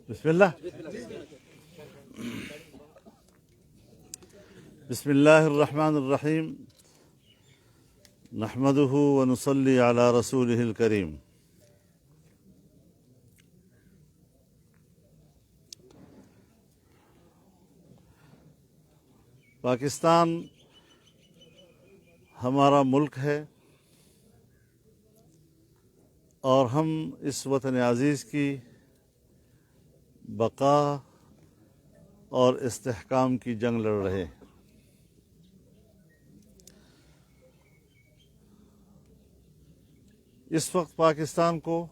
بسم اللہ بسم اللہ الرحمن الرحیم نحمدہ ونصلی علی رسولہ الکریم. پاکستان ہمارا ملک ہے اور ہم اس وطن عزیز کی بقا اور استحکام کی جنگ لڑ رہے ہیں. اس وقت پاکستان کو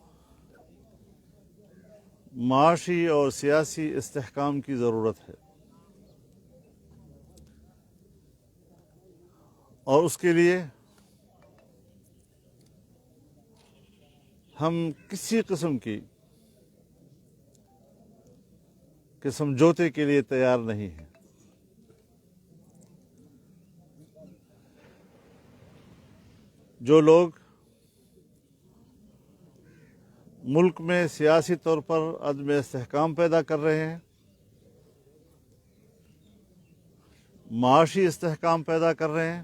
معاشی اور سیاسی استحکام کی ضرورت ہے اور اس کے لیے ہم کسی قسم کی سمجھوتے کے لیے تیار نہیں ہیں. جو لوگ ملک میں سیاسی طور پر عدم استحکام پیدا کر رہے ہیں، معاشی استحکام پیدا کر رہے ہیں،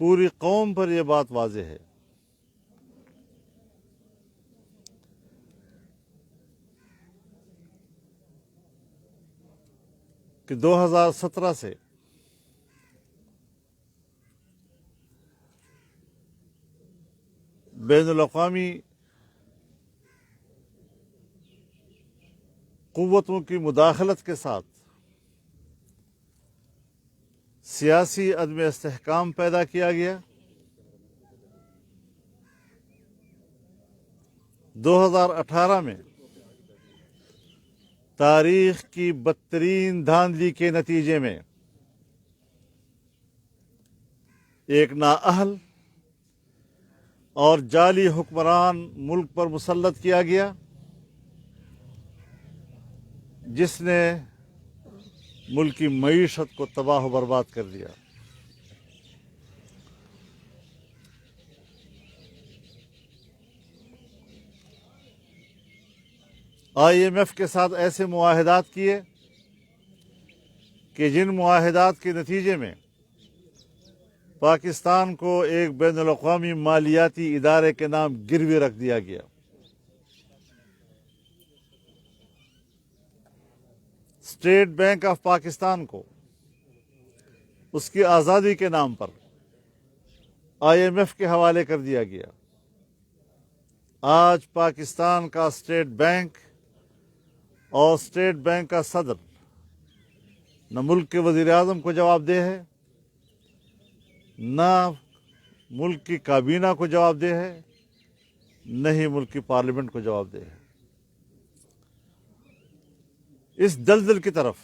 پوری قوم پر یہ بات واضح ہے کہ 2017 سے بین الاقوامی قوتوں کی مداخلت کے ساتھ سیاسی عدم استحکام پیدا کیا گیا. 2018 میں تاریخ کی بدترین دھاندلی کے نتیجے میں ایک نااہل اور جعلی حکمران ملک پر مسلط کیا گیا، جس نے ملک کی معیشت کو تباہ و برباد کر دیا. IMF کے ساتھ ایسے معاہدات کیے کہ جن معاہدات کے نتیجے میں پاکستان کو ایک بین الاقوامی مالیاتی ادارے کے نام گروی رکھ دیا گیا. اسٹیٹ بینک آف پاکستان کو اس کی آزادی کے نام پر IMF کے حوالے کر دیا گیا. آج پاکستان کا اسٹیٹ بینک اور اسٹیٹ بینک کا صدر نہ ملک کے وزیر اعظم کو جواب دہ ہے، نہ ملک کی کابینہ کو جواب دہ ہے، نہ ہی ملک کی پارلیمنٹ کو جواب دہ ہے. اس دلدل کی طرف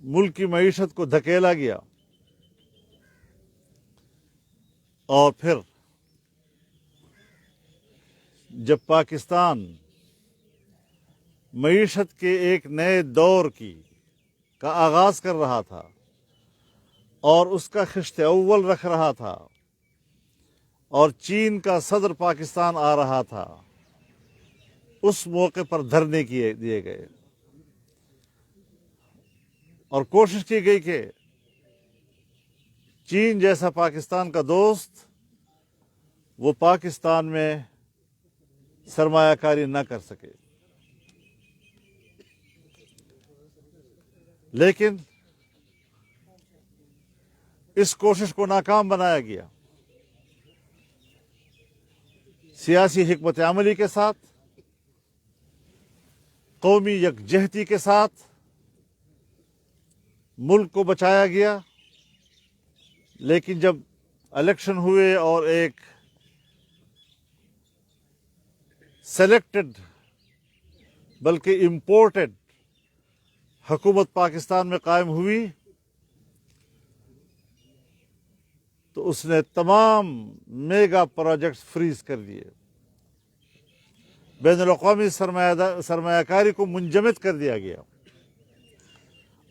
ملک کی معیشت کو دھکیلا گیا اور پھر جب پاکستان معیشت کے ایک نئے دور کا آغاز کر رہا تھا اور اس کا خشت اول رکھ رہا تھا اور چین کا صدر پاکستان آ رہا تھا، اس موقع پر دھرنے دیے گئے اور کوشش کی گئی کہ چین جیسا پاکستان کا دوست وہ پاکستان میں سرمایہ کاری نہ کر سکے. لیکن اس کوشش کو ناکام بنایا گیا. سیاسی حکمت عملی کے ساتھ قومی یکجہتی کے ساتھ ملک کو بچایا گیا، لیکن جب الیکشن ہوئے اور ایک سلیکٹڈ بلکہ امپورٹڈ حکومت پاکستان میں قائم ہوئی تو اس نے تمام میگا پروجیکٹس فریز کر دیے، بین الاقوامی سرمایہ کاری کو منجمد کر دیا گیا،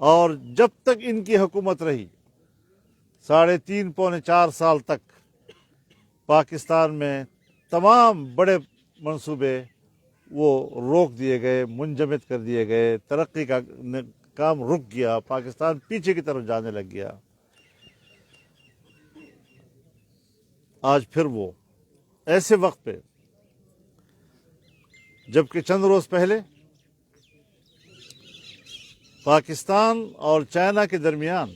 اور جب تک ان کی حکومت رہی 3.5 پونے 4 سال تک پاکستان میں تمام بڑے منصوبے وہ روک دیے گئے، منجمد کر دیے گئے، ترقی کا کام رک گیا، پاکستان پیچھے کی طرف جانے لگ گیا۔ آج پھر وہ ایسے وقت پہ، جبکہ چند روز پہلے پاکستان اور چائنا کے درمیان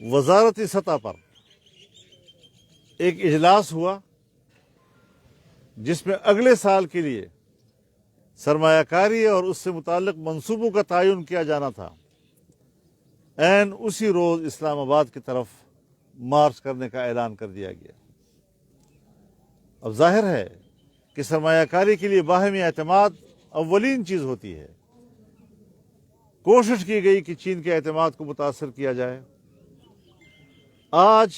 وزارتی سطح پر ایک اجلاس ہوا جس میں اگلے سال کے لیے سرمایہ کاری اور اس سے متعلق منصوبوں کا تعین کیا جانا تھا، عین اسی روز اسلام آباد کی طرف مارچ کرنے کا اعلان کر دیا گیا۔ اب ظاہر ہے کہ سرمایہ کاری کے لیے باہمی اعتماد اولین چیز ہوتی ہے۔ کوشش کی گئی کہ چین کے اعتماد کو متاثر کیا جائے۔ آج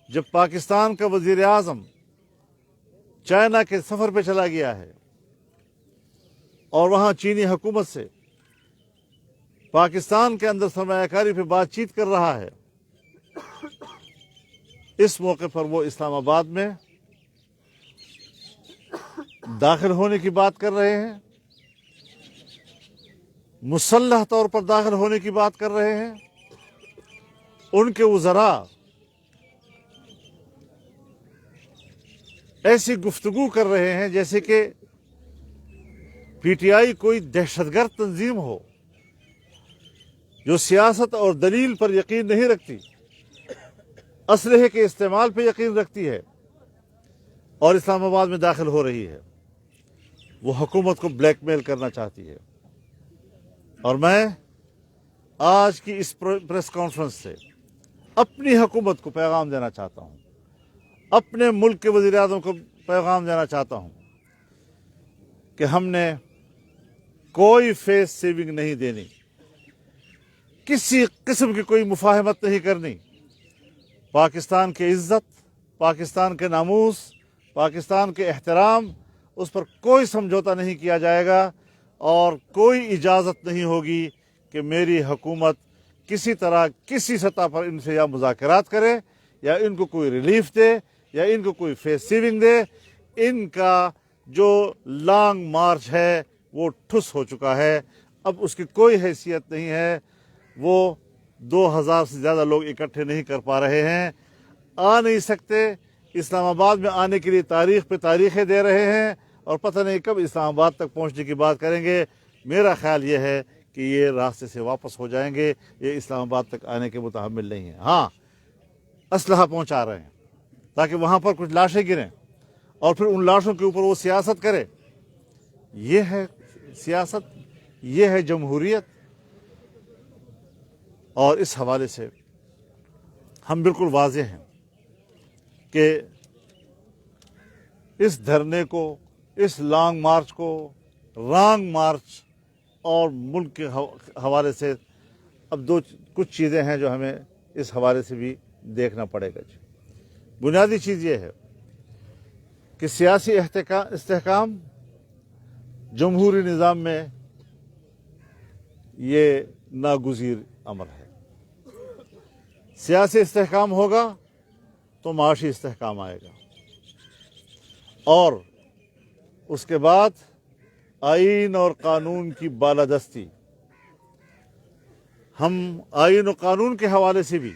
جب پاکستان کا وزیر اعظم چائنا کے سفر پہ چلا گیا ہے اور وہاں چینی حکومت سے پاکستان کے اندر سرمایہ کاری پہ بات چیت کر رہا ہے، اس موقع پر وہ اسلام آباد میں داخل ہونے کی بات کر رہے ہیں، مسلح طور پر داخل ہونے کی بات کر رہے ہیں۔ ان کے وزراء ایسی گفتگو کر رہے ہیں جیسے کہ پی ٹی آئی کوئی دہشت گرد تنظیم ہو جو سیاست اور دلیل پر یقین نہیں رکھتی، اسلحے کے استعمال پہ یقین رکھتی ہے اور اسلام آباد میں داخل ہو رہی ہے۔ وہ حکومت کو بلیک میل کرنا چاہتی ہے۔ اور میں آج کی اس پریس کانفرنس سے اپنی حکومت کو پیغام دینا چاہتا ہوں، اپنے ملک کے وزیر اعظم کو پیغام دینا چاہتا ہوں کہ ہم نے کوئی فیس سیونگ نہیں دینی، کسی قسم کی کوئی مفاہمت نہیں کرنی۔ پاکستان کی عزت، پاکستان کے ناموس، پاکستان کے احترام، اس پر کوئی سمجھوتا نہیں کیا جائے گا، اور کوئی اجازت نہیں ہوگی کہ میری حکومت کسی طرح کسی سطح پر ان سے یا مذاکرات کرے یا ان کو کوئی ریلیف دے یا ان کو کوئی فیس سیونگ دے۔ ان کا جو لانگ مارچ ہے وہ ٹھس ہو چکا ہے، اب اس کی کوئی حیثیت نہیں ہے۔ وہ 2000 سے زیادہ لوگ اکٹھے نہیں کر پا رہے ہیں، آ نہیں سکتے، اسلام آباد میں آنے کے لیے تاریخ پہ تاریخیں دے رہے ہیں، اور پتہ نہیں کب اسلام آباد تک پہنچنے کی بات کریں گے۔ میرا خیال یہ ہے کہ یہ راستے سے واپس ہو جائیں گے، یہ اسلام آباد تک آنے کے متحمل نہیں ہیں۔ ہاں، اسلحہ پہنچا رہے ہیں تاکہ وہاں پر کچھ لاشیں گریں اور پھر ان لاشوں کے اوپر وہ سیاست کرے۔ یہ ہے سیاست، یہ ہے جمہوریت۔ اور اس حوالے سے ہم بالکل واضح ہیں کہ اس دھرنے کو، اس لانگ مارچ کو، رانگ مارچ اور ملک کے حوالے سے اب کچھ چیزیں ہیں جو ہمیں اس حوالے سے بھی دیکھنا پڑے گا۔ بنیادی چیز یہ ہے کہ سیاسی استحکام جمہوری نظام میں یہ ناگزیر امر ہے۔ سیاسی استحکام ہوگا تو معاشی استحکام آئے گا، اور اس کے بعد آئین اور قانون کی بالادستی۔ ہم آئین و قانون کے حوالے سے بھی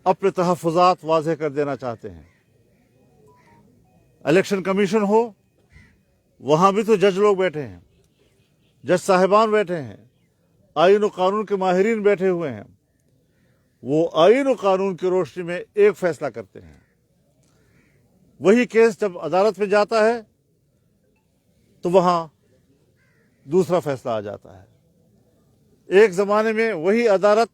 اپنے تحفظات واضح کر دینا چاہتے ہیں۔ الیکشن کمیشن ہو، وہاں بھی تو جج لوگ بیٹھے ہیں، جج صاحبان بیٹھے ہیں، آئین و قانون کے ماہرین بیٹھے ہوئے ہیں۔ وہ آئین و قانون کی روشنی میں ایک فیصلہ کرتے ہیں۔ وہی کیس جب عدالت میں جاتا ہے تو وہاں دوسرا فیصلہ آ جاتا ہے۔ ایک زمانے میں وہی عدالت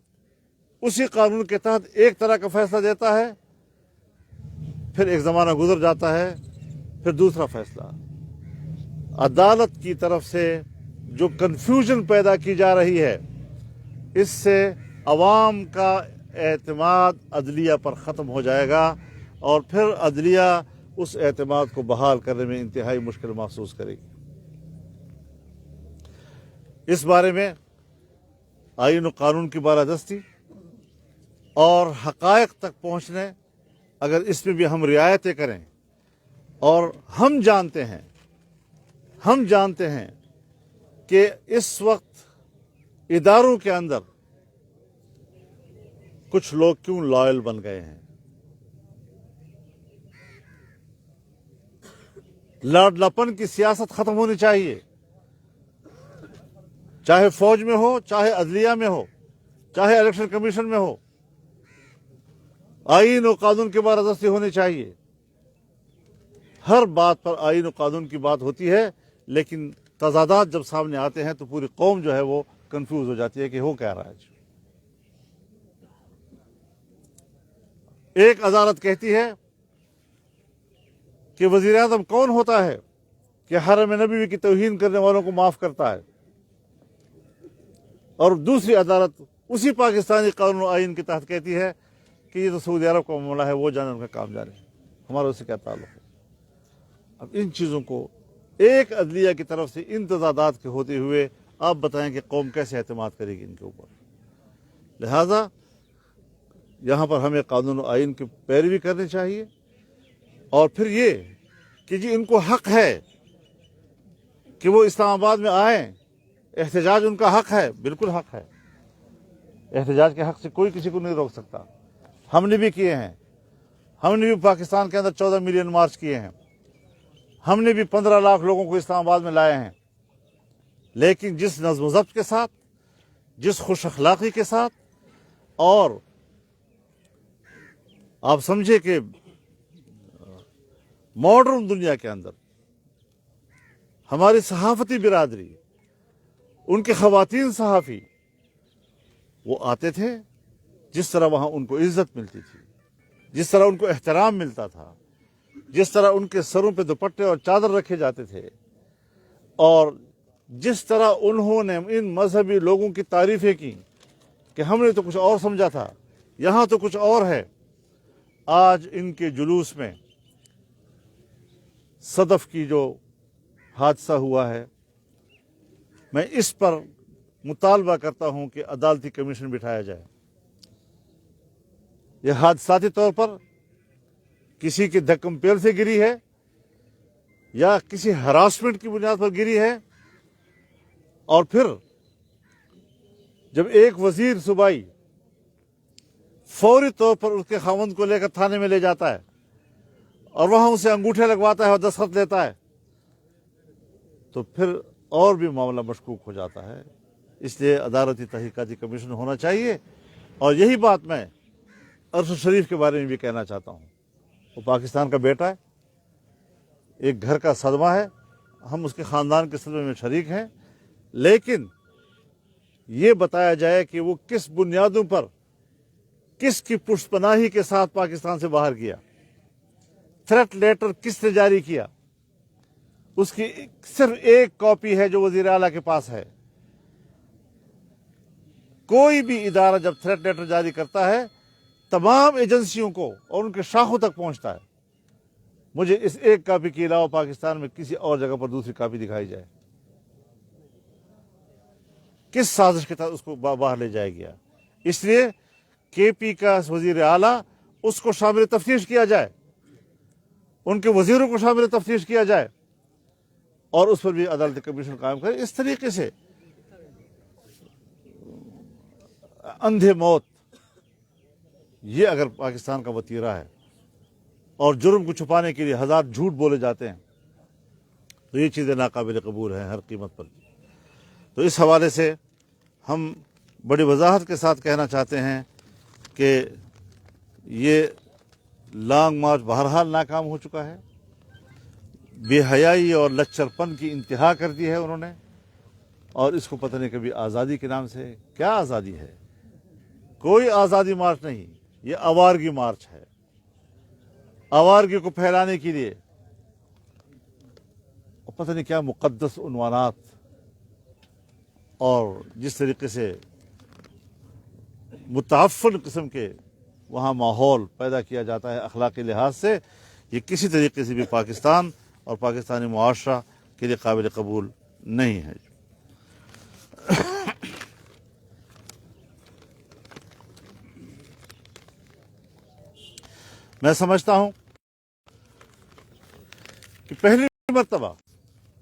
اسی قانون کے تحت ایک طرح کا فیصلہ دیتا ہے، پھر ایک زمانہ گزر جاتا ہے، پھر دوسرا فیصلہ۔ عدالت کی طرف سے جو کنفیوژن پیدا کی جا رہی ہے، اس سے عوام کا اعتماد عدلیہ پر ختم ہو جائے گا، اور پھر عدلیہ اس اعتماد کو بحال کرنے میں انتہائی مشکل محسوس کرے گی۔ اس بارے میں آئین و قانون کی بالادستی اور حقائق تک پہنچنے، اگر اس میں بھی ہم رعایتیں کریں، اور ہم جانتے ہیں کہ اس وقت اداروں کے اندر کچھ لوگ کیوں لائل بن گئے ہیں۔ لاڈلاپن کی سیاست ختم ہونی چاہیے، چاہے فوج میں ہو، چاہے عدلیہ میں ہو، چاہے الیکشن کمیشن میں ہو۔ آئین و قانون کی بالادستی ہونی چاہیے۔ ہر بات پر آئین و قانون کی بات ہوتی ہے، لیکن تضادات جب سامنے آتے ہیں تو پوری قوم جو ہے وہ کنفیوز ہو جاتی ہے کہ ہو کیا رہا ہے۔ ایک عدالت کہتی ہے کہ وزیر اعظم کون ہوتا ہے کہ حرم نبوی کی توہین کرنے والوں کو معاف کرتا ہے، اور دوسری عدالت اسی پاکستانی قانون و آئین کے تحت کہتی ہے کہ یہ تو سعودی عرب کا معاملہ ہے، وہ جانے ان کا کام جانے، ہمارا اس سے کیا تعلق ہے۔ اب ان چیزوں کو ایک عدلیہ کی طرف سے ان تضادات کے ہوتے ہوئے آپ بتائیں کہ قوم کیسے اعتماد کرے گی ان کے اوپر۔ لہذا یہاں پر ہمیں قانون و آئین کی پیروی کرنی چاہیے، اور پھر یہ کہ جی ان کو حق ہے کہ وہ اسلام آباد میں آئیں، احتجاج ان کا حق ہے، بالکل حق ہے۔ احتجاج کے حق سے کوئی کسی کو نہیں روک سکتا۔ ہم نے بھی کیے ہیں، ہم نے بھی پاکستان کے اندر 14 ملین مارچ کیے ہیں، ہم نے بھی 15 لاکھ لوگوں کو اسلام آباد میں لائے ہیں، لیکن جس نظم و ضبط کے ساتھ، جس خوش اخلاقی کے ساتھ، اور آپ سمجھے کہ ماڈرن دنیا کے اندر ہماری صحافتی برادری، ان کے خواتین صحافی، وہ آتے تھے، جس طرح وہاں ان کو عزت ملتی تھی، جس طرح ان کو احترام ملتا تھا، جس طرح ان کے سروں پہ دوپٹے اور چادر رکھے جاتے تھے، اور جس طرح انہوں نے ان مذہبی لوگوں کی تعریفیں کی کہ ہم نے تو کچھ اور سمجھا تھا، یہاں تو کچھ اور ہے۔ آج ان کے جلوس میں صدف کی جو حادثہ ہوا ہے، میں اس پر مطالبہ کرتا ہوں کہ عدالتی کمیشن بٹھایا جائے۔ یہ حادثاتی طور پر کسی کے دھکم پیر سے گری ہے یا کسی ہراسمنٹ کی بنیاد پر گری ہے، اور پھر جب ایک وزیر صوبائی فوری طور پر اس کے خاوند کو لے کر تھانے میں لے جاتا ہے اور وہاں اسے انگوٹھے لگواتا ہے اور دستخط لیتا ہے، تو پھر اور بھی معاملہ مشکوک ہو جاتا ہے۔ اس لیے عدالتی تحقیقاتی کمیشن ہونا چاہیے۔ اور یہی بات میں ارشد شریف کے بارے میں بھی کہنا چاہتا ہوں۔ وہ پاکستان کا بیٹا ہے، ایک گھر کا صدمہ ہے، ہم اس کے خاندان کے صدمے میں شریک ہیں، لیکن یہ بتایا جائے کہ وہ کس بنیادوں پر، کس کی پشت پناہی کے ساتھ پاکستان سے باہر گیا، تھریٹ لیٹر کس نے جاری کیا، اس کی صرف ایک کاپی ہے جو وزیر اعلیٰ کے پاس ہے۔ کوئی بھی ادارہ جب تھریٹ لیٹر جاری کرتا ہے، تمام ایجنسیوں کو اور ان کے شاخوں تک پہنچتا ہے۔ مجھے اس ایک کاپی کے علاوہ پاکستان میں کسی اور جگہ پر دوسری کاپی دکھائی جائے۔ کس سازش کے تحت اس کو باہر لے جایا گیا؟ اس لیے کے پی کا وزیر اعلیٰ، اس کو شامل تفتیش کیا جائے، ان کے وزیروں کو شامل تفتیش کیا جائے، اور اس پر بھی عدالتی کمیشن قائم کرے۔ اس طریقے سے اندھے موت، یہ اگر پاکستان کا وتیرہ ہے اور جرم کو چھپانے کے لیے ہزار جھوٹ بولے جاتے ہیں، تو یہ چیزیں ناقابل قبول ہیں ہر قیمت پر۔ تو اس حوالے سے ہم بڑی وضاحت کے ساتھ کہنا چاہتے ہیں کہ یہ لانگ مارچ بہرحال ناکام ہو چکا ہے۔ بے حیائی اور لچر پن کی انتہا کر دی ہے انہوں نے، اور اس کو پتہ نہیں کبھی آزادی کے نام سے. کیا آزادی ہے؟ کوئی آزادی مارچ نہیں، یہ آوارگی مارچ ہے. آوارگی کو پھیلانے کے لیے پتہ نہیں کیا مقدس عنوانات، اور جس طریقے سے متعفن قسم کے وہاں ماحول پیدا کیا جاتا ہے اخلاقی لحاظ سے، یہ کسی طریقے سے بھی پاکستان اور پاکستانی معاشرہ کے لیے قابل قبول نہیں ہے. میں سمجھتا ہوں کہ پہلی مرتبہ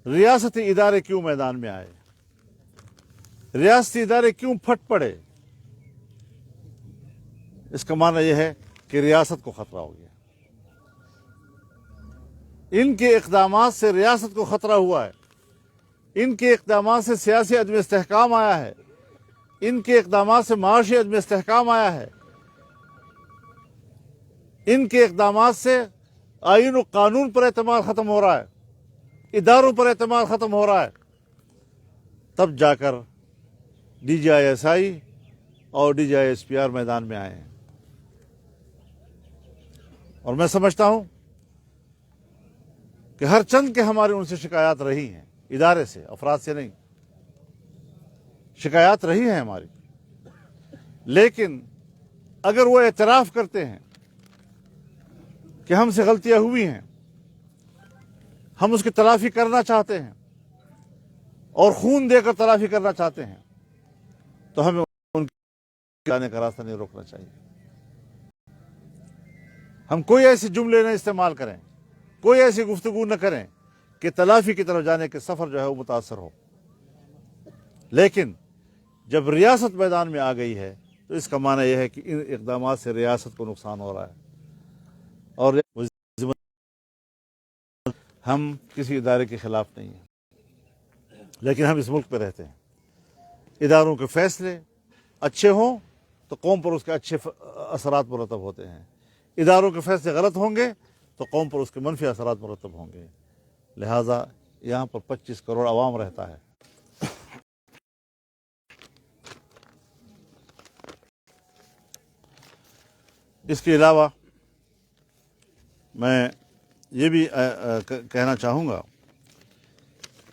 ریاستی ادارے کیوں میدان میں آئے، ریاستی ادارے کیوں پھٹ پڑے؟ اس کا معنی یہ ہے کہ ریاست کو خطرہ ہو گیا. ان کے اقدامات سے ریاست کو خطرہ ہوا ہے، ان کے اقدامات سے سیاسی عدم استحکام آیا ہے، ان کے اقدامات سے معاشی عدم استحکام آیا ہے، ان کے اقدامات سے آئین و قانون پر اعتماد ختم ہو رہا ہے، اداروں پر اعتماد ختم ہو رہا ہے. تب جا کر D G I S I اور D G I S P R میدان میں آئے ہیں. اور میں سمجھتا ہوں کہ ہر چند کے ہماری ان سے شکایات رہی ہیں، ادارے سے، افراد سے نہیں، شکایات رہی ہیں ہماری. لیکن اگر وہ اعتراف کرتے ہیں کہ ہم سے غلطیاں ہوئی ہیں، ہم اس کی تلافی کرنا چاہتے ہیں اور خون دے کر تلافی کرنا چاہتے ہیں، تو ہمیں ان کے جانے کا راستہ نہیں روکنا چاہیے. ہم کوئی ایسے جملے نہ استعمال کریں، کوئی ایسی گفتگو نہ کریں کہ تلافی کی طرف جانے کے سفر جو ہے وہ متاثر ہو. لیکن جب ریاست میدان میں آ گئی ہے تو اس کا معنی یہ ہے کہ ان اقدامات سے ریاست کو نقصان ہو رہا ہے. اور ہم کسی ادارے کے خلاف نہیں ہیں، لیکن ہم اس ملک پہ رہتے ہیں. اداروں کے فیصلے اچھے ہوں تو قوم پر اس کے اچھے اثرات مرتب ہوتے ہیں، اداروں کے فیصلے غلط ہوں گے تو قوم پر اس کے منفی اثرات مرتب ہوں گے. لہٰذا یہاں پر 25 کروڑ عوام رہتا ہے. اس کے علاوہ میں یہ بھی کہنا چاہوں گا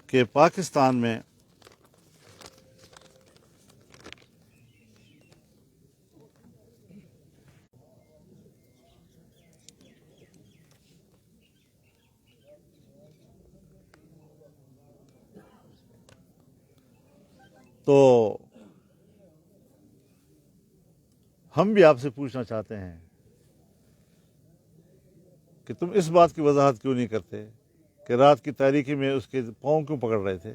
کہ پاکستان میں تو ہم بھی آپ سے پوچھنا چاہتے ہیں کہ تم اس بات کی وضاحت کیوں نہیں کرتے کہ رات کی تاریکی میں اس کے پاؤں کیوں پکڑ رہے تھے؟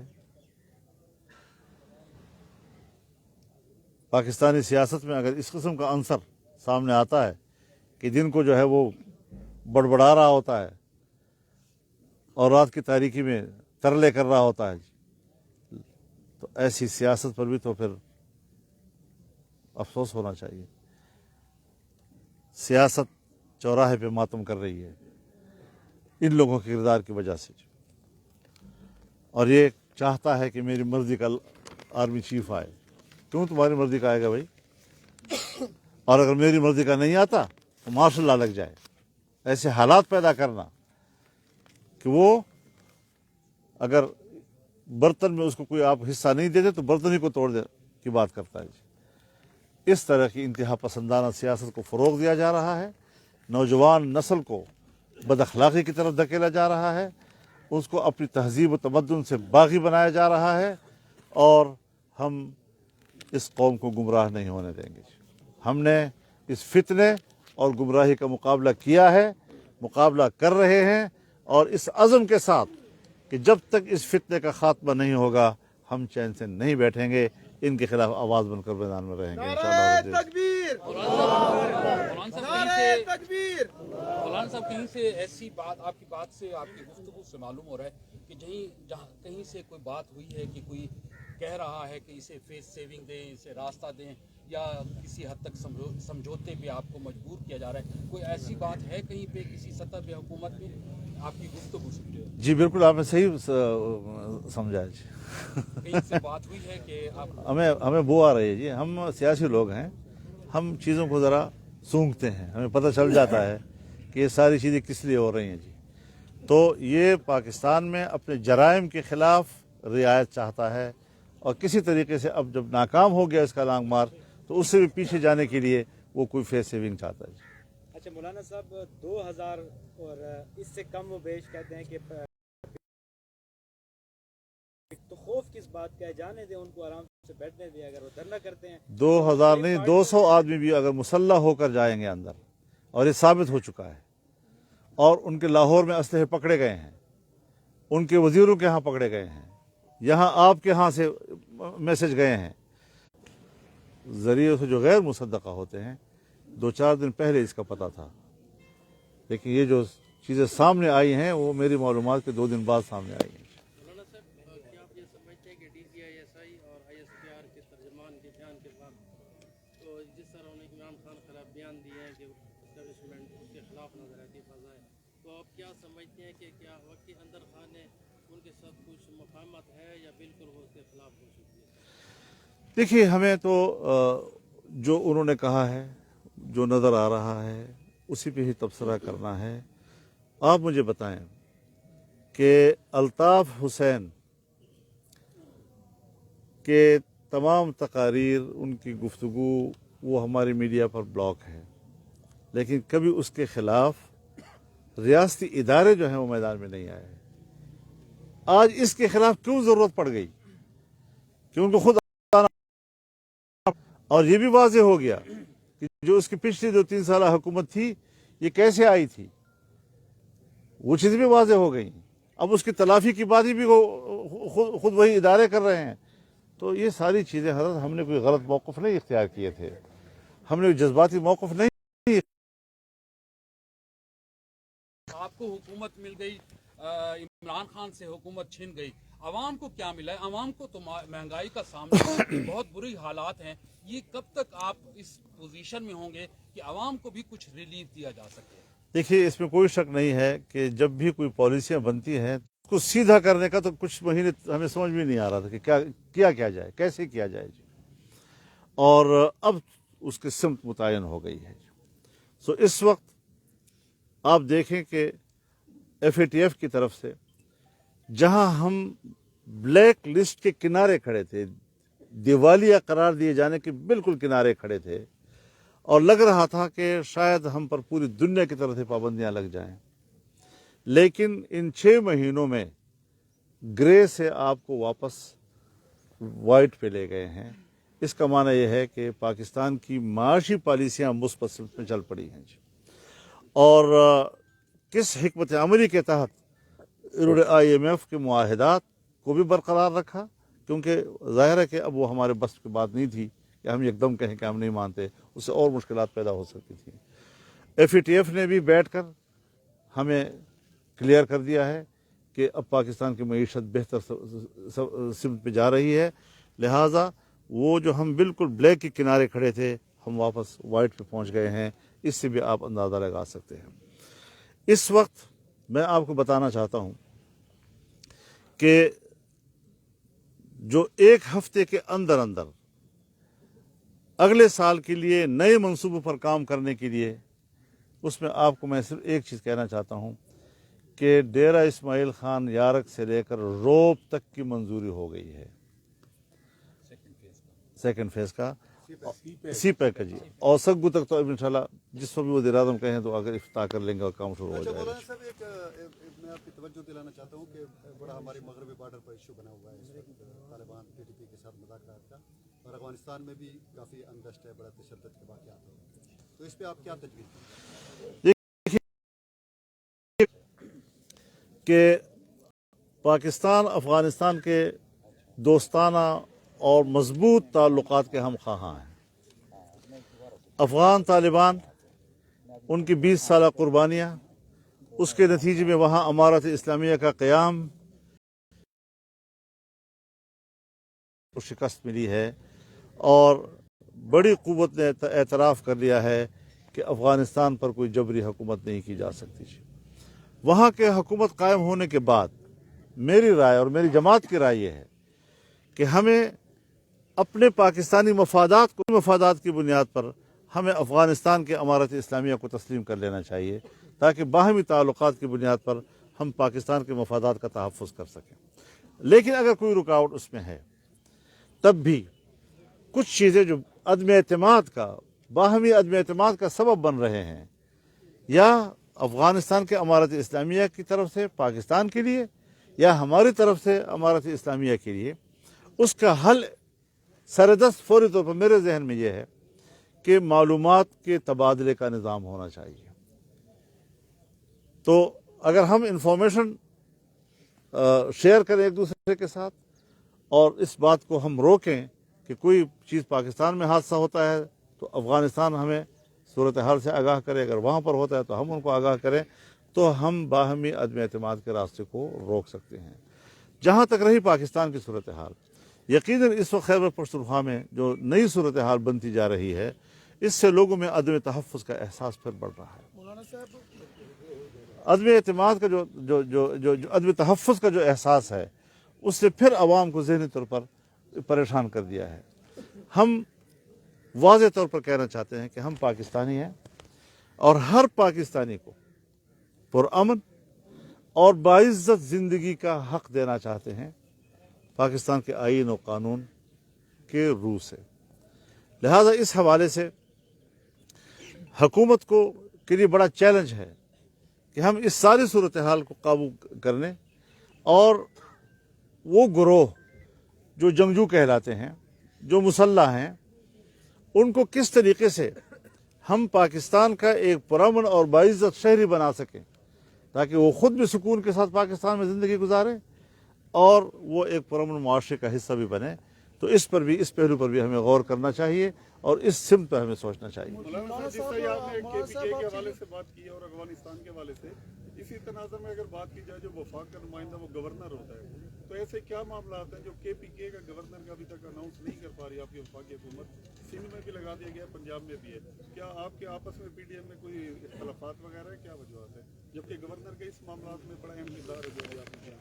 پاکستانی سیاست میں اگر اس قسم کا عنصر سامنے آتا ہے کہ دن کو جو ہے وہ بڑبڑا رہا ہوتا ہے اور رات کی تاریکی میں ترلے کر رہا ہوتا ہے، تو ایسی سیاست پر بھی تو پھر افسوس ہونا چاہیے. سیاست چوراہے پہ ماتم کر رہی ہے ان لوگوں کے کردار کی وجہ سے، اور یہ چاہتا ہے کہ میری مرضی کا آرمی چیف آئے. کیوں تمہاری مرضی کا آئے گا بھائی؟ اور اگر میری مرضی کا نہیں آتا تو مارشل لا لگ جائے. ایسے حالات پیدا کرنا کہ وہ اگر برتن میں اس کو کوئی آپ حصہ نہیں دیتے تو برتن ہی کو توڑ دے کی بات کرتا ہے. اس طرح کی انتہا پسندانہ سیاست کو فروغ دیا جا رہا ہے، نوجوان نسل کو بد اخلاقی کی طرف دھکیلا جا رہا ہے، اس کو اپنی تہذیب و تمدن سے باغی بنایا جا رہا ہے، اور ہم اس قوم کو گمراہ نہیں ہونے دیں گے. ہم نے اس فتنے اور گمراہی کا مقابلہ کیا ہے، مقابلہ کر رہے ہیں، اور اس عزم کے ساتھ کہ جب تک اس فتنے کا خاتمہ نہیں ہوگا ہم چین سے نہیں بیٹھیں گے، ان کے خلاف آواز بن کر میدان میں رہیں گے انشاءاللہ. مولانا صاحب کہیں سے ایسی بات آپ کی بات سے، آپ کی گفتگو سے معلوم ہو رہا ہے کہ جہاں کہیں سے کوئی بات ہوئی ہے کہ کوئی کہہ رہا ہے کہ اسے فیس سیونگ دیں، اسے راستہ دیں، या किसी हद तक समझौते पे आपको मजबूर किया जा रहा है? कोई ऐसी बात है कहीं पे किसी सतह पे हुकूमत में आपकी गुफ्तगू से जी बिल्कुल, आपने सही समझा जी। कहीं से बात हुई है कि आप हमें वो आ रही है जी। हम सियासी लोग हैं, हम चीज़ों को ज़रा सूंघते हैं, हमें पता चल जाता है कि ये सारी चीज़ें किस लिए हो रही हैं जी। तो ये पाकिस्तान में अपने जराइम के ख़िलाफ़ रियायत चाहता है, और किसी तरीके से अब जब नाकाम हो गया इसका लांग मार, तो उससे भी पीछे जाने के लिए वो कोई फेस सेविंग चाहता है जी। अच्छा मौलाना साहब, 2000 और इससे कम वो बेश कहते हैं कि तो खौफ किस बात का है? जाने दें उनको, आराम से बैठने दें। अगर वो धरना करते हैं 2000 नहीं, 200 आदमी भी अगर मुसल्लह होकर जाएंगे अंदर, और ये साबित हो चुका है, और उनके लाहौर में असलहे पकड़े गए हैं, उनके वजीरों के यहाँ पकड़े गए हैं, यहाँ आपके यहाँ से मैसेज गए हैं, जरिए से जो गैर मुसद्दक़ा होते हैं, 2-4 दिन पहले इसका पता था, लेकिन ये जो चीज़ें सामने आई हैं वो मेरी मालूमात के 2 दिन बाद सामने आई हैं। मौलाना साहब, क्या आप ये समझते हैं कि DCI/SI और ISPR के तर्जमान के बयान के बाद, तो जिस तरह उन्होंने इमरान खान के खिलाफ बयान दिए हैं कि एस्टेब्लिशमेंट उसके खिलाफ नजर आती फजा है, तो आप क्या समझते हैं कि क्या वक्ती अंदर खान ने उनके साथ कुछ मुफाहमत है या बिल्कुल वो उसके खिलाफ हो चुकी है? देखिए, हमें तो जो उन्होंने कहा है, जो नज़र आ रहा है, उसी पे ही तबसरा करना है। आप मुझे बताएं कि अल्ताफ़ हुसैन के तमाम तकारीर, उनकी गुफ्तगू, वो हमारी मीडिया पर ब्लॉक है, लेकिन कभी उसके ख़िलाफ़ रियासती इदारे जो हैं वो मैदान में नहीं आए। आज इसके ख़िलाफ़ क्यों ज़रूरत पड़ गई कि उनको खुद, और ये भी वाज़ेह हो गया कि जो उसकी पिछली 2-3 साल हुकूमत थी ये कैसे आई थी, वो चीज़ें भी वाज़ेह हो गई। अब उसकी तलाफी की बात भी खुद वही इदारे कर रहे हैं। तो ये सारी चीज़ें हज़रत, हमने कोई गलत मौक़िफ़ नहीं इख्तियार किए थे, हमने जज्बाती मौक़िफ़ नहीं। आपको हुकूमत मिल गई, इमरान खान से हुकूमत छिन गई, आवाम को क्या मिला है? आवाम को तो महंगाई का सामना है, बहुत बुरी हालात हैं। ये कब तक आप इस पोजीशन में होंगे कि आवाम को भी कुछ रिलीफ दिया जा सके? देखिए, इसमें कोई शक नहीं है कि जब भी कोई पॉलिसियाँ बनती हैं, उसको सीधा करने का तो कुछ महीने हमें समझ में नहीं आ रहा था कि क्या जाए, कैसे किया जाए जी। और अब उसकी सिमत मुतय्यन हो गई है। सो इस वक्त आप देखें कि FATF की तरफ से, जहां हम ब्लैक लिस्ट के किनारे खड़े थे, दिवालिया करार दिए जाने के बिल्कुल किनारे खड़े थे, और लग रहा था कि शायद हम पर पूरी दुनिया की तरफ से पाबंदियां लग जाएं, लेकिन इन 6 महीनों में ग्रे से आपको वापस वाइट पे ले गए हैं। इसका माना यह है कि पाकिस्तान की माशी पॉलिसियां मुस्बत सिमत में चल पड़ी हैं जी। और किस हिकमत अमली के तहत इन्होंने IMF के मुआहदात को भी बरकरार रखा, क्योंकि ज़ाहिर है कि अब वो हमारे बस की बात नहीं थी कि हम एकदम कहें कि हम नहीं मानते, उससे और मुश्किलात पैदा हो सकती थी। FATF ने भी बैठकर हमें क्लियर कर दिया है कि अब पाकिस्तान की मईशत बेहतर सिमत पे जा रही है, लिहाजा वो जो हम बिल्कुल ब्लैक के किनारे खड़े थे, हम वापस वाइट पे पहुंच गए हैं। इससे भी आप अंदाज़ा लगा सकते हैं। इस वक्त मैं आपको बताना चाहता हूं कि जो 1 हफ्ते के अंदर अंदर अगले साल के लिए नए मंसूबों पर काम करने के लिए, उसमें आपको मैं सिर्फ एक चीज़ कहना चाहता हूं कि डेरा इस्माइल खान यारक से लेकर रोब तक की मंजूरी हो गई है, सेकंड फेज का, CPEC का जी। और सग्गू तक तो इंशाल्लाह जिस वक्त भी वज़ीर आज़म कहें तो अगर इफ्ताह कर लेंगे और काम शुरू हो जाएगा। मौलाना साहब, मैं आपकी तवज्जो दिलाना चाहता हूँ कि बड़ा हमारे मगरबी बॉर्डर पर इशू बना हुआ है इस वक्त, तालिबान PTP के साथ मुज़ाकरात का, और अफगानिस्तान में भी काफ़ी अनरेस्ट है, बड़ा तशद्दुद के वाक़यात हो, तो इस पर आप क्या तजवीज़ कि पाकिस्तान अफगानिस्तान के दोस्ताना और मजबूत ताल्लुकात के हम ख़्वाहां हैं। अफ़गान तालिबान, उनकी 20 साल कुर्बानियाँ, उसके नतीजे में वहाँ अमारत इस्लामिया का क़याम शिकस्त मिली है, और बड़ी क़ुव्वत ने एतराफ़ कर लिया है कि अफ़गानिस्तान पर कोई जबरी हुकूमत नहीं की जा सकती। वहाँ के हुकूमत कायम होने के बाद मेरी राय और मेरी जमात की राय ये है कि हमें अपने पाकिस्तानी मफादात की बुनियाद पर हमें अफ़गानिस्तान के अमारत इस्लामिया को तस्लीम कर लेना चाहिए, ताकि बाहमी ताल्लुकात की बुनियाद पर हम पाकिस्तान के मफादात का तहफ़्फ़ुज़ कर सकें। लेकिन अगर कोई रुकावट उसमें है, तब भी कुछ चीज़ें जो बाहमी अदम एतमाद का सबब बन रहे हैं, या अफ़गानिस्तान के अमारत इस्लामिया की तरफ से पाकिस्तान के लिए या हमारी तरफ से अमारत इस्लामिया के लिए, उसका हल सरदस्त फौरी तौर पर मेरे जहन में यह है कि मालूमात के तबादले का निज़ाम होना चाहिए। तो अगर हम इंफॉर्मेशन शेयर करें एक दूसरे के साथ और इस बात को हम रोकें कि कोई चीज़ पाकिस्तान में हादसा होता है तो अफ़गानिस्तान हमें सूरत हाल से आगाह करे, अगर वहाँ पर होता है तो हम उनको आगाह करें, तो हम बाहमी अदम एतमाद के रास्ते को रोक सकते हैं। जहाँ तक रही पाकिस्तान की सूरत हाल, यकीनन इस वक्त खैबर पख्तूनख्वा में जो नई सूरत हाल बनती जा रही है, इससे लोगों में अदम तहफ़्फ़ुज़ का एहसास फिर बढ़ रहा है। अदम एतमाद का जो अदम तहफ़्फ़ुज़ का जो एहसास है, उससे फिर अवाम को ज़हनी तौर पर परेशान कर दिया है। हम वाज़े तौर पर कहना चाहते हैं कि हम पाकिस्तानी हैं और हर पाकिस्तानी को पुरअमन और बाइज़्ज़त ज़िंदगी का हक़ देना चाहते हैं पाकिस्तान के आईन और कानून के रूह से। लिहाजा इस हवाले से हुकूमत को के लिए बड़ा चैलेंज है कि हम इस सारी सूरत हाल को काबू करने और वो गिरोह जो जंगजू कहलाते हैं, जो मुसल्लह हैं, उनको किस तरीके से हम पाकिस्तान का एक पुरअमन और बाइज़्ज़त शहरी बना सकें, ताकि वो ख़ुद भी सुकून के साथ पाकिस्तान में ज़िंदगी गुजारें और वो एक पुरअमन मुआशरे का हिस्सा भी बने। तो इस पहलू पर भी हमें गौर करना चाहिए और इस सिमत पर हमें सोचना चाहिए। मौलाना साहब, जिस तरह आपने KPK के हवाले से बात की और अफगानिस्तान के हवाले से, इसी तनाज़ुर में अगर बात की जाए जो वफाक का नुमाइंदा वो गवर्नर होता है, तो ऐसे क्या मामला आते हैं जो KPK का गवर्नर का अभी तक अनाउंस नहीं कर पा रही आपकी वफाकी हुकूमत? सिंध में भी लगा दिया गया, पंजाब में भी है। क्या आपके आपस में PDM में कोई इख्तलाफात वगैरह है, क्या वजूहत है, जबकि गवर्नर के इस मामला में बड़ा अहम किरदार है जो है आपने क्या?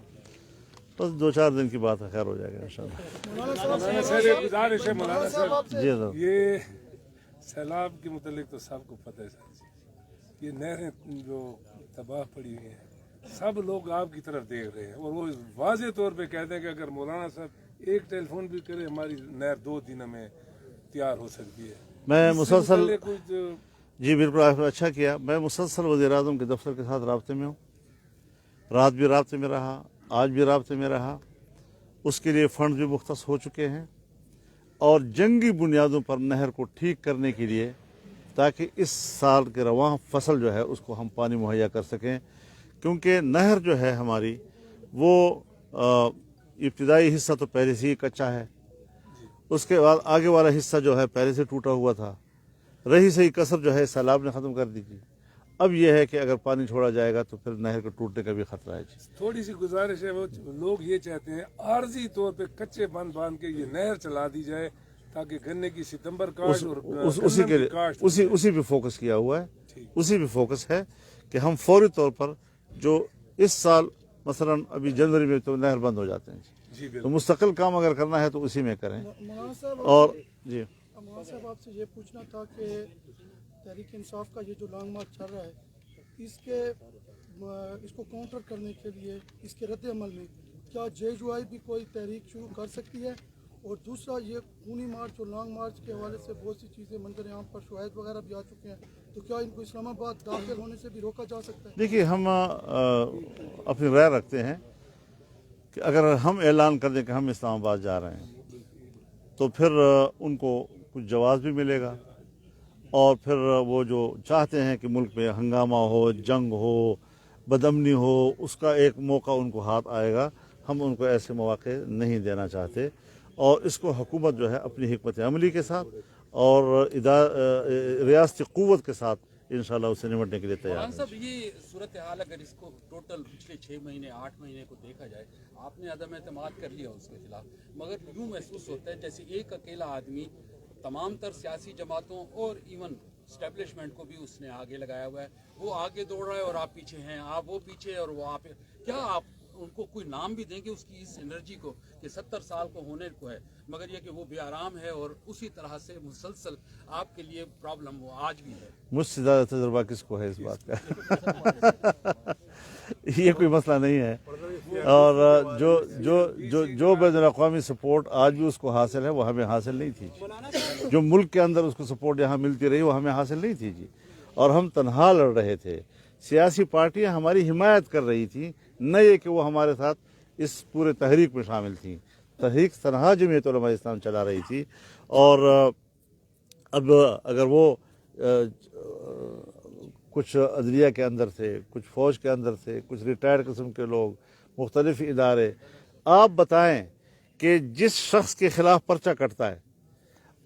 बस 2-4 दिन की बात है, खैर हो जाएगा इंशाल्लाह। गुजारिश है मौलाना साहब, जी सर। ये सैलाब के मुतालिक तो सबको पता है सर, ये नहरें जो तबाह पड़ी हुई हैं, सब लोग आपकी तरफ देख रहे हैं और वो वाज़े तौर पे कहते हैं कि अगर मौलाना साहब एक टेलीफोन भी करे, हमारी नहर 2 दिन में तैयार हो सकती है। मैं मुसलसल, कुछ जी बिल्कुल आपने अच्छा किया, मैं मुसलसल वज़ीर-ए-आज़म के दफ्तर के साथ राब्ते में हूँ, रात भी राब्ते में रहा, आज भी राब्ते में रहा। उसके लिए फंड भी मुख्तस हो चुके हैं और जंगी बुनियादों पर नहर को ठीक करने के लिए, ताकि इस साल के रवां फसल जो है उसको हम पानी मुहैया कर सकें, क्योंकि नहर जो है हमारी वो इब्तिदाई हिस्सा तो पहले से ही कच्चा है, उसके बाद आगे वाला हिस्सा जो है पहले से टूटा हुआ था, रही सही कसर जो है सैलाब ने ख़त्म कर दी थी। अब यह है कि अगर पानी छोड़ा जाएगा तो फिर नहर के टूटने का भी खतरा है। थोड़ी सी गुजारिश है, वो लोग ये चाहते हैं आर्जी तौर पे कच्चे बांध के ये नहर चला दी जाए, ताकि गन्ने की सितंबर काश्त और उसी के लिए उसी पे फोकस किया हुआ है, उसी पे फोकस है कि हम फौरी तौर पर जो इस साल मसलन अभी जनवरी में तो नहर बंद हो जाते हैं, तो मुस्तकिल काम अगर करना है तो उसी में करें। और जी मौलाना साहब, आपसे ये पूछना था कि तहरीक इंसाफ का ये जो लॉन्ग मार्च चल रहा है, इसको काउंटर करने के लिए, इसके रद्द अमल में क्या JUI भी कोई तहरीक शुरू कर सकती है? और दूसरा, ये खूनी मार्च और लॉन्ग मार्च के हवाले से बहुत सी चीज़ें मंजर आम पर शवाहिद वगैरह भी आ चुके हैं, तो क्या इनको इस्लामाबाद दाखिल होने से भी रोका जा सकता है? देखिए, हम अपनी राय रखते हैं कि अगर हम ऐलान कर दें कि हम इस्लामाबाद जा रहे हैं, तो फिर उनको कुछ जवाब भी मिलेगा और फिर वो जो चाहते हैं कि मुल्क में हंगामा हो, जंग हो, बदअमनी हो, उसका एक मौका उनको हाथ आएगा। हम उनको ऐसे मौके नहीं देना चाहते और इसको हुकूमत जो है अपनी हिकमत अमली के साथ और रियासती क़ुव्वत के साथ इंशाल्लाह उससे निपटने के लिए तैयार है। साहब, ये सूरत हाल अगर इसको टोटल पिछले 6 महीने 8 महीने को देखा जाए, आपने अदम एतमाद कर लिया उसके खिलाफ, मगर यूँ महसूस होता है जैसे एक अकेला आदमी तमाम तर सियासी जमातों और इवन स्टैब्लिशमेंट को भी उसने आगे लगाया हुआ है। वो आगे दौड़ रहा है और आप पीछे हैं, आप वो पीछे और वो आप। क्या आप उनको कोई नाम भी देंगे उसकी इस एनर्जी को कि 70 साल को होने को है, मगर ये कि वो बेआराम है और उसी तरह से मुसलसल आपके लिए प्रॉब्लम वो आज भी है? मुझसे ज़्यादा तजुर्बा किसको है इस बात का? ये कोई मसला नहीं है। और जो बैनुल-अक़वामी सपोर्ट आज भी उसको हासिल है वो हमें हासिल नहीं थी। जो मुल्क के अंदर उसको सपोर्ट यहाँ मिलती रही वो हमें हासिल नहीं थी जी। और हम तनहा लड़ रहे थे, सियासी पार्टियां हमारी हिमायत कर रही थी, न ये कि वो हमारे साथ इस पूरे तहरीक में शामिल थी। तहरीक तनहा जमीयत उलमा इस्लाम चला रही थी। और अब अगर वो कुछ अदलिया के अंदर थे, कुछ फ़ौज के अंदर थे, कुछ रिटायर्ड किस्म के लोग, मुख्तलिफ इदारे, आप बताएं कि जिस शख्स के ख़िलाफ़ पर्चा कटता है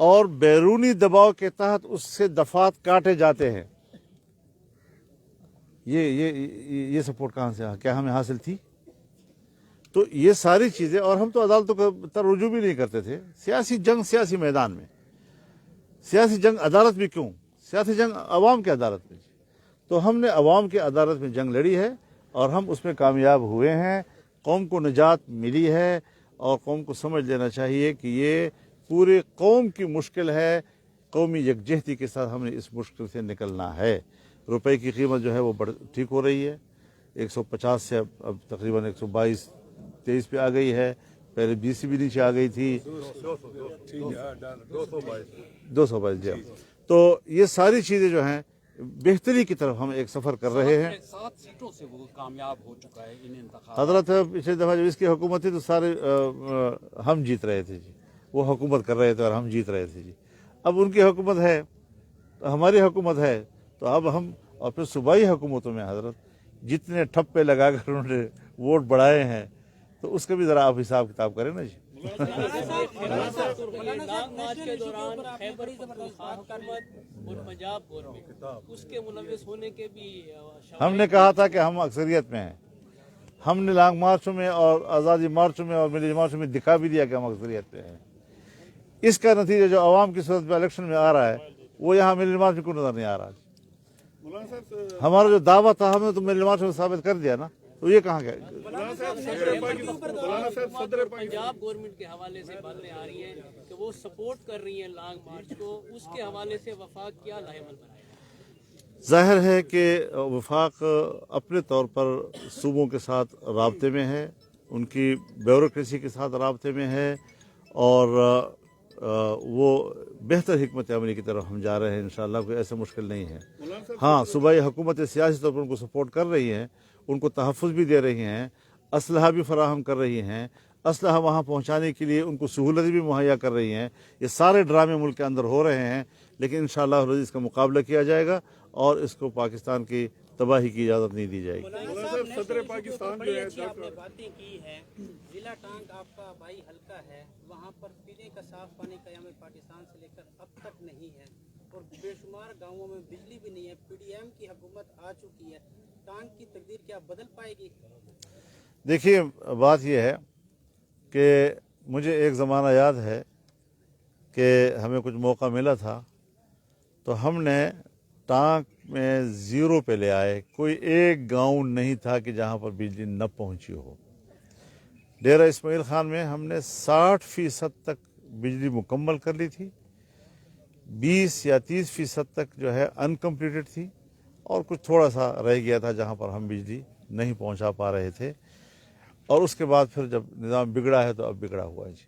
और बैरूनी दबाव के तहत उससे दफात काटे जाते हैं, ये सपोर्ट कहाँ से, क्या हमें हासिल थी? तो ये सारी चीज़ें, और हम तो अदालतों का तर रुजू भी नहीं करते थे। सियासी जंग सियासी मैदान में, सियासी जंग अदालत भी क्यों, सियासी जंग अवाम की अदालत में। तो हमने अवाम की अदालत में जंग लड़ी है और हम उसमें कामयाब हुए हैं। कौम को निजात मिली है और कौम को समझ लेना चाहिए कि ये पूरे कौम की मुश्किल है। कौमी यकजहती के साथ हमने इस मुश्किल से निकलना है। रुपए की कीमत जो है वो ठीक हो रही है, 150 से अब तकरीबन 122-23 पे आ गई है। पहले 20 से भी नीचे आ गई थी, 222 जी। तो ये सारी चीज़ें जो हैं बेहतरी की तरफ हम एक सफ़र कर रहे हैं। 7 सीटों से वो कामयाब हो चुका है इन इंतखाब। हजरत पिछले दफ़ा जब इसकी हुकूमत थी तो सारे हम जीत रहे थे जी, वो हुकूमत कर रहे थे और हम जीत रहे थे जी। अब उनकी हुकूमत है तो हमारी हुकूमत है, तो अब हम, और फिर सूबाई हुकूमतों में हजरत जितने ठप्पे लगाकर उन्होंने वोट बढ़ाए हैं, तो उसका भी ज़रा आप हिसाब किताब करें ना जी। के दौरान खैबर पख्तूनख्वा और पंजाब गवर्नमेंट उसके मुलव्विस होने के भी हमने कहा था कि हम अक्सरियत में हैं। हमने लॉन्ग मार्चों में और आज़ादी मार्चों में और मिली मार्चों में दिखा भी दिया कि हम अक्सरियत में हैं। इसका नतीजा जो आवाम की सूरत में इलेक्शन में आ रहा है वो यहाँ मिली मार्च में क्यों नजर नहीं आ रहा? हमारा जो दावा था हमने तो मिली मार्च में साबित कर दिया ना, तो ये कहाँ गया? पंजाब गवर्नमेंट के हवाले से बातें आ रही हैं कि वो सपोर्ट कर रही हैं लॉन्ग मार्च को, उसके हवाले से वफाक क्या लाहेमंद बनाएगा? जाहिर है कि वफाक अपने तौर पर सूबों के साथ राब्ते में है, उनकी ब्यूरोक्रेसी के साथ राब्ते में है और वो बेहतर हिकमत अमली की तरफ हम जा रहे हैं इंशाअल्लाह। कोई ऐसा मुश्किल नहीं है। हाँ, सूबाई हुकूमत सियासी तौर पर उनको सपोर्ट कर रही हैं, उनको तहफ़्फ़ुज़ भी दे रही हैं, असलहा भी फराहम कर रही हैं, असलहा वहाँ पहुँचाने के लिए उनको सहूलतें भी मुहैया कर रही हैं। ये सारे ड्रामे मुल्क के अंदर हो रहे हैं, लेकिन इंशाअल्लाह इसका मुकाबला किया जाएगा और इसको पाकिस्तान की तबाही की इजाज़त नहीं दी जाएगी। सदर पाकिस्तान जो है, आपने बातें की हैं, जिला टांग आपका बाई हल्का है, वहाँ पर पीने का साफ पानी क़याम पाकिस्तान से लेकर अब तक नहीं है और बेशुमार गाँवों में बिजली भी नहीं है। PDM की हुकूमत आ चुकी है, टांग की तकदीर क्या बदल पाएगी? देखिए, बात यह है कि मुझे एक ज़माना याद है कि हमें कुछ मौका मिला था तो हमने टांग में ज़ीरो पे ले आए। कोई एक गांव नहीं था कि जहां पर बिजली न पहुंची हो। डेरा इस्माइल खान में हमने 60% तक बिजली मुकम्मल कर ली थी, 20 या 30% तक जो है अनकम्प्लीटेड थी और कुछ थोड़ा सा रह गया था जहां पर हम बिजली नहीं पहुंचा पा रहे थे। और उसके बाद फिर जब निज़ाम बिगड़ा है तो अब बिगड़ा हुआ है जी।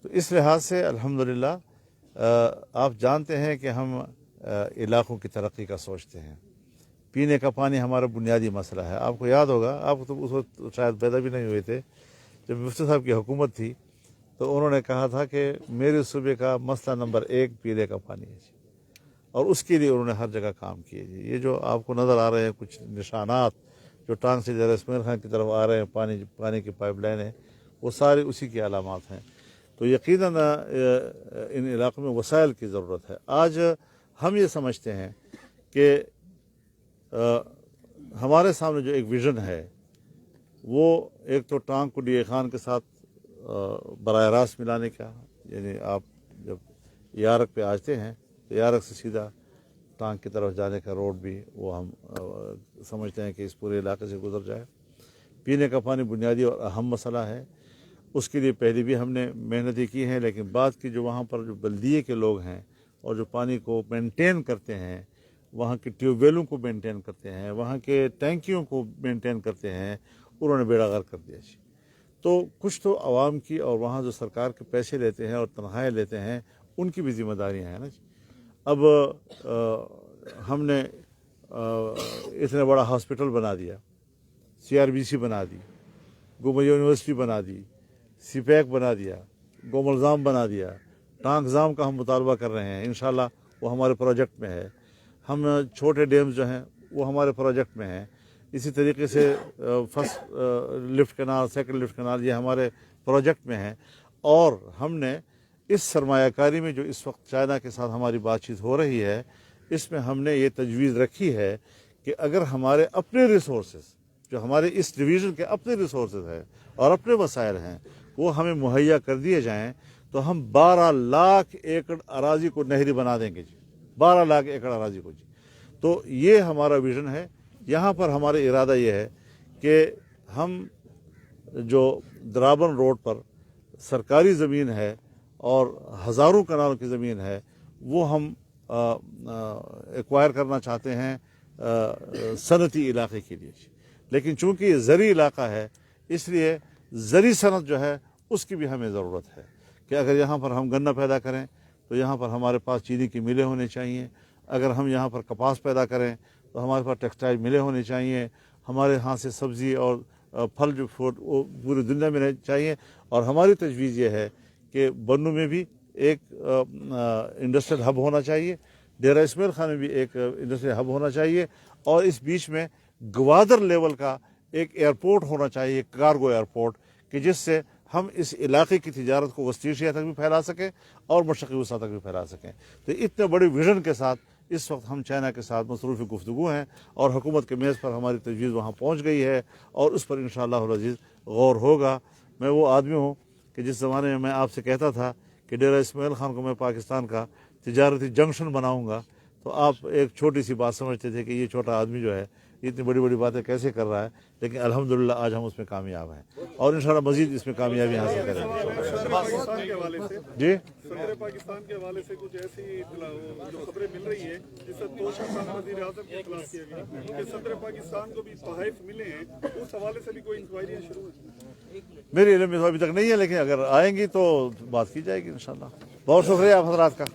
तो इस लिहाज से अल्हम्दुलिल्लाह आप जानते हैं कि हम इलाक़ों की तरक्की का सोचते हैं। पीने का पानी हमारा बुनियादी मसला है। आपको याद होगा, आप तो उस वक्त शायद पैदा भी नहीं हुए थे, जब मुफ्ती साहब की हुकूमत थी तो उन्होंने कहा था कि मेरे सूबे का मसला नंबर 1 पीने का पानी है जी, और उसके लिए उन्होंने हर जगह काम किए जी। ये जो आपको नज़र आ रहे हैं कुछ निशानात जो टांग से डेरा इस्माइल खान की तरफ आ रहे हैं, पानी की पाइपलाइन है, वो सारे उसी की अलामात हैं। तो यकीनन इन इलाक़ों में वसाइल की ज़रूरत है। आज हम ये समझते हैं कि हमारे सामने जो एक विज़न है वो एक तो टांग को DA खान के साथ बराह रास्त मिलाने का, यानी आप जब यारक पे आते हैं तो यारक से सीधा टांग की तरफ जाने का रोड भी वो हम समझते हैं कि इस पूरे इलाके से गुजर जाए। पीने का पानी बुनियादी और अहम मसला है, उसके लिए पहले भी हमने मेहनतें की हैं, लेकिन बाद की जो वहाँ पर जो बल्दिये के लोग हैं और जो पानी को मेंटेन करते हैं, वहाँ के ट्यूबवेलों को मेंटेन करते हैं, वहाँ के टैंकियों को मेंटेन करते हैं, उन्होंने बेड़ा गर्क कर दिया जी। तो कुछ तो आवाम की और वहाँ जो सरकार के पैसे लेते हैं और तनख्वाहें लेते हैं उनकी भी जिम्मेदारियाँ हैं ना जी। अब हमने इतना बड़ा हॉस्पिटल बना दिया, CRBC बना दी, गोमल यूनिवर्सिटी बना दी, CPEC बना दिया, गोमलजाम बना दिया, टांगजाम का हम मुतालबा कर रहे हैं, इंशाल्लाह वो हमारे प्रोजेक्ट में है। हम छोटे डैम्स जो हैं वो हमारे प्रोजेक्ट में हैं। इसी तरीके से first lift canal, second lift canal ये हमारे प्रोजेक्ट में है। और हमने इस सरमायाकारी में जो इस वक्त चाइना के साथ हमारी बातचीत हो रही है, इसमें हमने ये तजवीज़ रखी है कि अगर हमारे अपने रिसोर्सेज जो हमारे इस डिवीज़न के अपने रिसोर्सेज हैं और अपने वसाइल हैं वो हमें मुहैया कर दिए जाएं तो हम 12 लाख एकड़ अराजी को नहरी बना देंगे जी, 12 लाख एकड़ अराजी को जी। तो ये हमारा विज़न है। यहाँ पर हमारा इरादा ये है कि हम जो द्राबन रोड पर सरकारी ज़मीन है और हज़ारों कनालों की ज़मीन है वो हम एक्वायर करना चाहते हैं सनती इलाके के लिए, लेकिन चूंकि ये ज़री इलाका है इसलिए ज़री सनत जो है उसकी भी हमें ज़रूरत है कि अगर यहाँ पर हम गन्ना पैदा करें तो यहाँ पर हमारे पास चीनी की मिलें होनी चाहिए, अगर हम यहाँ पर कपास पैदा करें तो हमारे पास टेक्सटाइल मिलें होनी चाहिए, हमारे यहाँ से सब्ज़ी और फल जो फ्रूट वो पूरी दुनिया में रहनी चाहिए। और हमारी तजवीज़ ये है कि बन्नू में भी एक इंडस्ट्रियल हब होना चाहिए, डेरा इस्माइल खान में भी एक इंडस्ट्रियल हब होना चाहिए और इस बीच में ग्वादर लेवल का एक एयरपोर्ट होना चाहिए, कार्गो एयरपोर्ट, कि जिससे हम इस इलाके की तिजारत को वस्ती एशिया तक भी फैला सकें और मशरक़ी वसा तक भी फैला सकें। तो इतने बड़े विज़न के साथ इस वक्त हम चाइना के साथ मसरूफ़ी गुफ्तगू हैं और हुकूमत के मेज़ पर हमारी तजवीज़ वहाँ पहुँच गई है और उस पर इंशाअल्लाह अज़ीज़ गौर होगा। मैं वो आदमी हूँ कि जिस ज़माने में मैं आपसे कहता था कि डेरा इस्माइल खान को मैं पाकिस्तान का तिजारती जंक्शन बनाऊँगा, तो आप एक छोटी सी बात समझते थे कि ये छोटा आदमी जो है इतनी बड़ी बड़ी बातें कैसे कर रहा है, लेकिन अल्हम्दुलिल्लाह आज हम उसमें कामयाब हैं और इंशाअल्लाह मज़ीद इसमें कामयाबी हासिल करेंगे जी। सदर पाकिस्तान के हवाले से कुछ ऐसी जो खबरें मिल रही है जिससे तोशा वज़ीर आज़म के खिलाफ किया गया कि सदर पाकिस्तान को भी तोहफ़े मिले हैं, उस हवाले से भी कोई इंक्वायरी शुरू है? मेरे इल्म में तो अभी तक नहीं है, लेकिन अगर आएंगी तो बात की जाएगी इंशाअल्लाह। बहुत शुक्रिया आप हज़रात का।